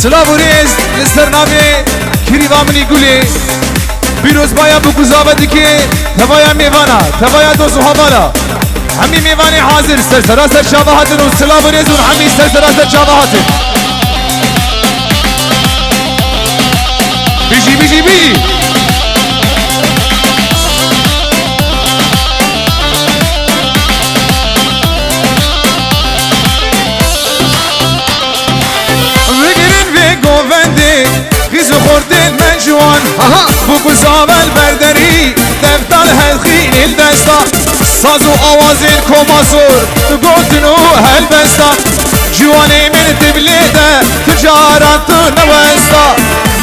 سلام و ریز لسرنامه کریوان منی گولی بیروز بایا بگذابدی که تبایا میوانا تبایا دوست و حوالا همی میوانی حاضر سرسراسر شابهاتن و سلام و ریز و همی سرسراسر شابهاتن بیجی بیجی بیجی خیز خوردن من جوان بو زاول بردری دفتر هلخین الدستا ساز و آواز کماسور گفتنو هل بستا جوانی من تبلیده تجارت نوستا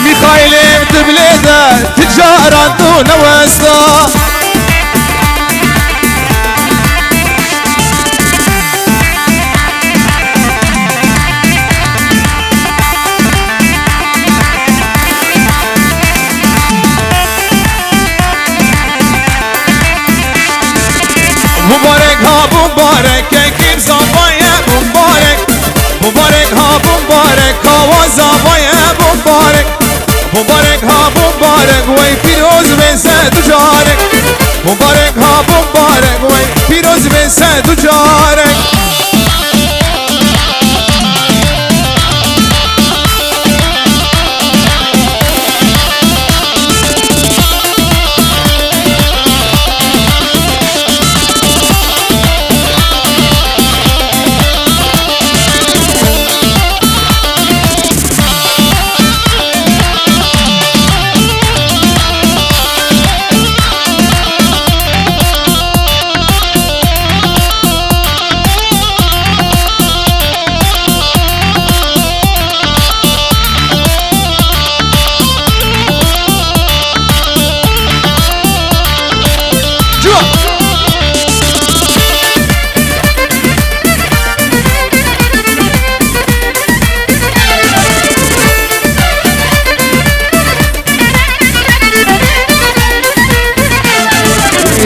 میخایل تبلیده تجارت نوستا مبارک ها مبارک کیم زابای مبارک مبارک ها مبارک ها زابای مبارک مبارک ها مبارک وی پیروز بنسه تجارک مبارک ها مبارک وی پیروز بنسه تجارک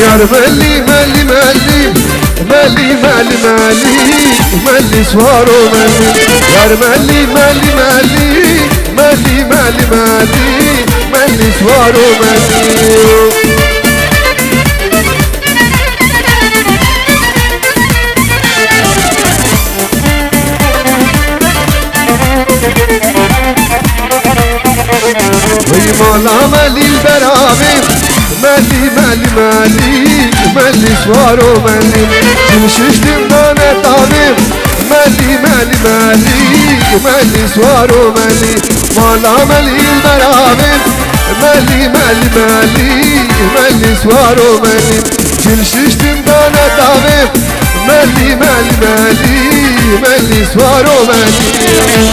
يا ملي ملي ملي ملي ملي ملي ملي سوارو ملي يا ملي ملي ملي ملي ملي ملي ملي سوارو ملي وي مالا ملي البرامي ملي ملي ملي ملي سوارو ملي تمشيشتم دانا طامم ملي ملي ملي ملي سوارو ملي مالا ملي البرامم ملي ملي ملي ملي سوارو ملي تمشيشتم دانا طامم ملي ملي ملي ملي سوارو ملي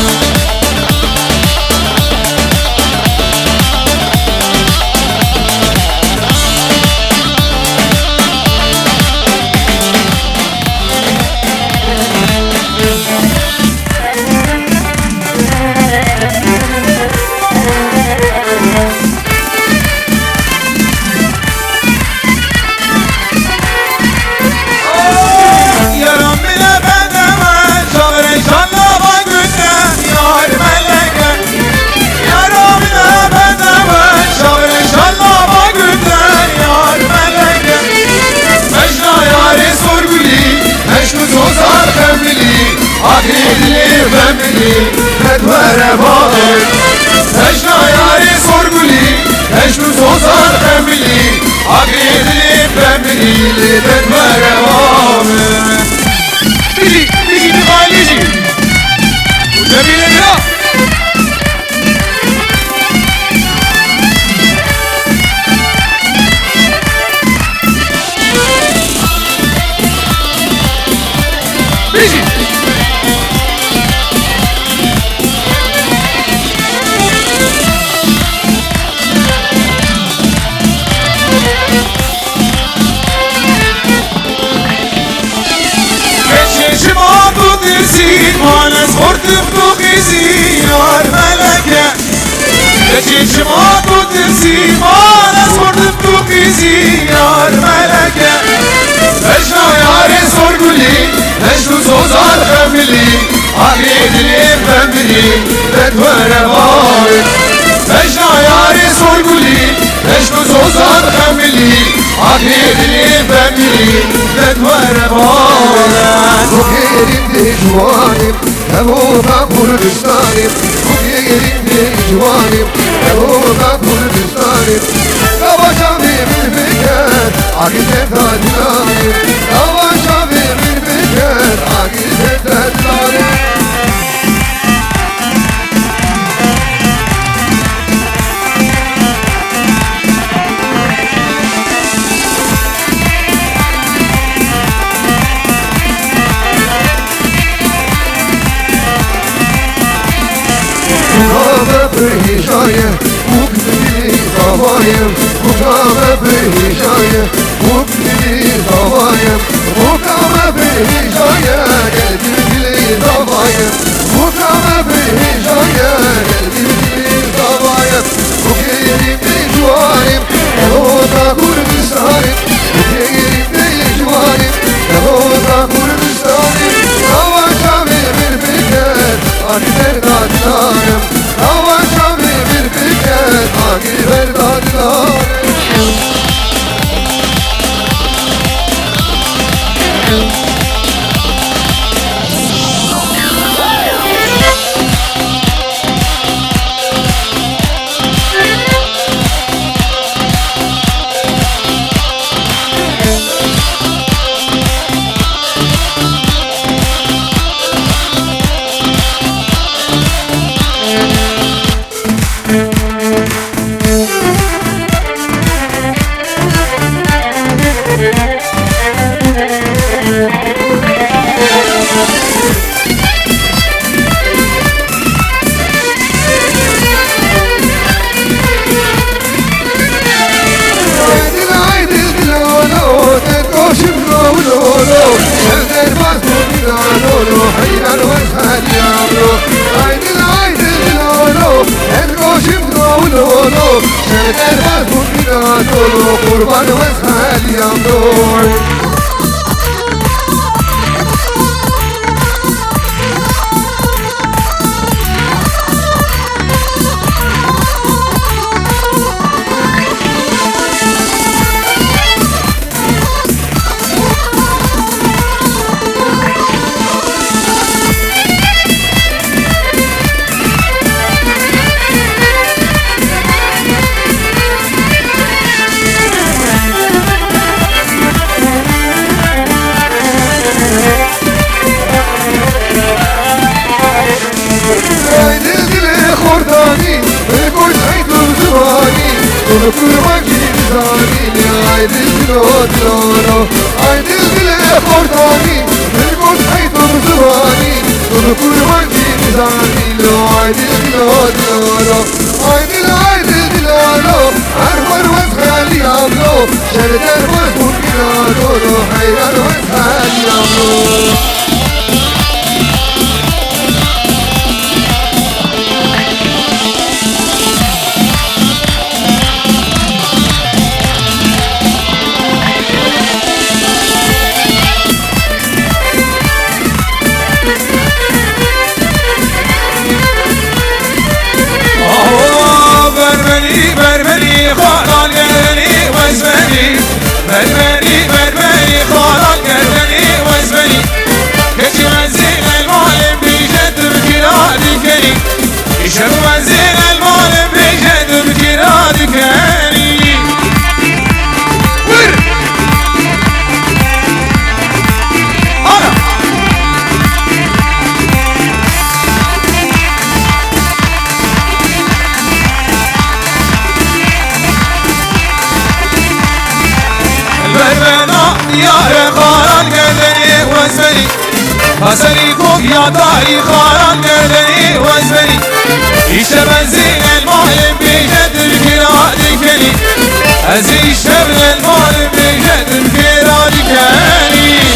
ندوار باغر اشنا یاری سرگولی اشنو سوزار خملی عقیدلی فملی ندوار باغر بیجی بیجی بخالیجی جمیل بیا بیجی مانس خورتم تو خیزی یار ملکه بچه شما تو ترسی مانس خورتم تو خیزی یار ملکه اشنا یار سرگولی اشنو سوزار خملی آقی دلی فملی بدور yerinde juvanim Evoda Kurdistanim Bu yerinde juvanim Evoda Kurdistanim Kavaşa bir fiker Akide tadilanim Kavaşa bir fiker Akide tadilanim Hişaye, mukmini zavayım Mukame bir hişaye, mukmini zavayım Mukame bir hişaye, gelbili zavayım Mukame bir hişaye, gelbili zavayım Bu yerimde juvanim, Evoda Kurdistanim Bu yerimde juvanim, Evoda Kurdistanim Savaşa bir fiker, akider dadlarım Savaşa bir fiker, akider dadlarım قربان واسهل يا مروي Kurban gizani Haydi dilodoro Haydi dile kordani Bilgos haydur zuvani Kurban gizani Haydi dilodoro Haydi diloro Arvar vazhal yamlo Şerder vazhul dilodoro Hayrar vazhal yamlo بربري خالق قلبني وزبني كش منزل المعلم بجد بكراد كريم يشر منزل المعلم بجد بكراد كريم يا خالق قلبني وزبني فسريكم يا داري خالق قلبني وزبني يشتبزين المعلم بجد الكراد كريم أزي يشتبن المعلم بجد الكراد كريم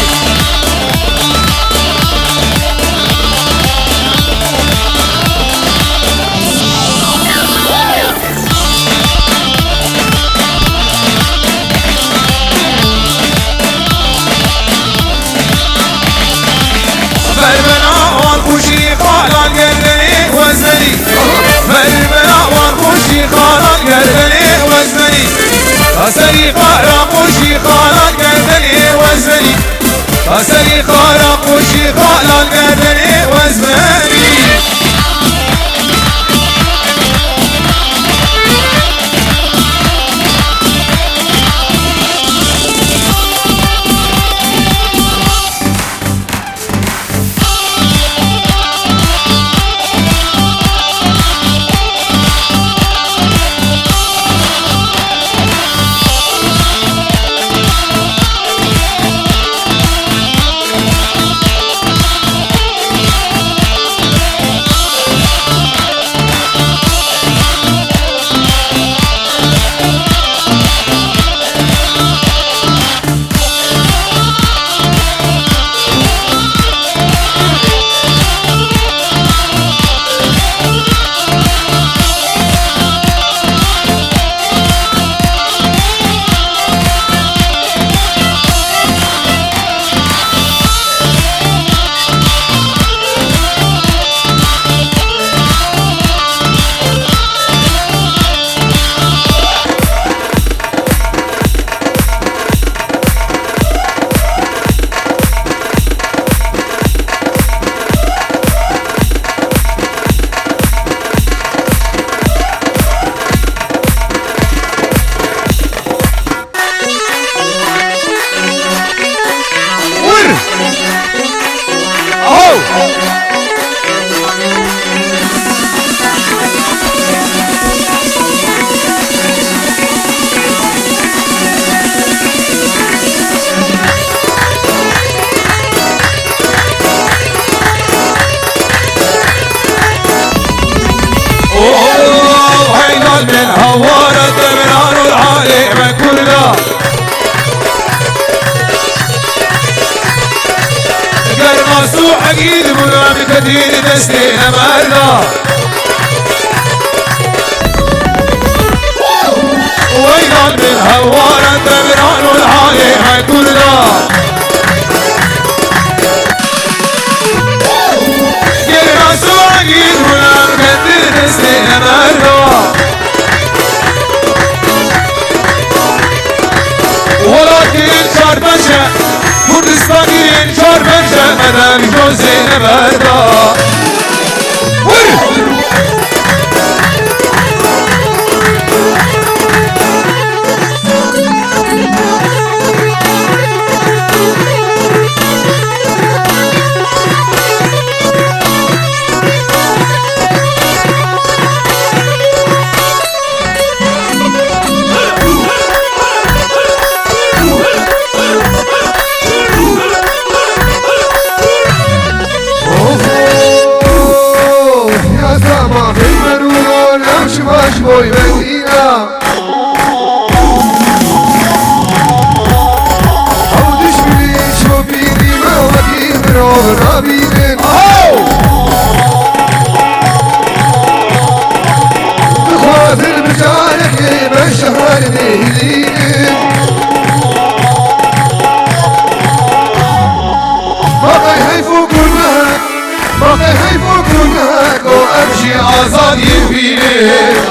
سري قهر خوشي خالق قلبني وزني أسلي خالق وشي خالق قدري وزماني من هوارة دمران العالم كلها قرمصو حقيد منام كثير دستينا مرنا وينال من هوارة دمران العالم كلها قرمصو حقيد منام كثير دستينا مرنا ولكن شربشة كردستانيين شربشة مدام جوزين بردا boy Medina Havdiş bili şopini mevaki mevra binin Dıkhadır bicaneki ben şehrar nehlinin Bakay hayfu kurnak Bakay hayfu kurnak O emşi azad yevhinin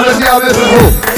رحمتي عبد الفتوح.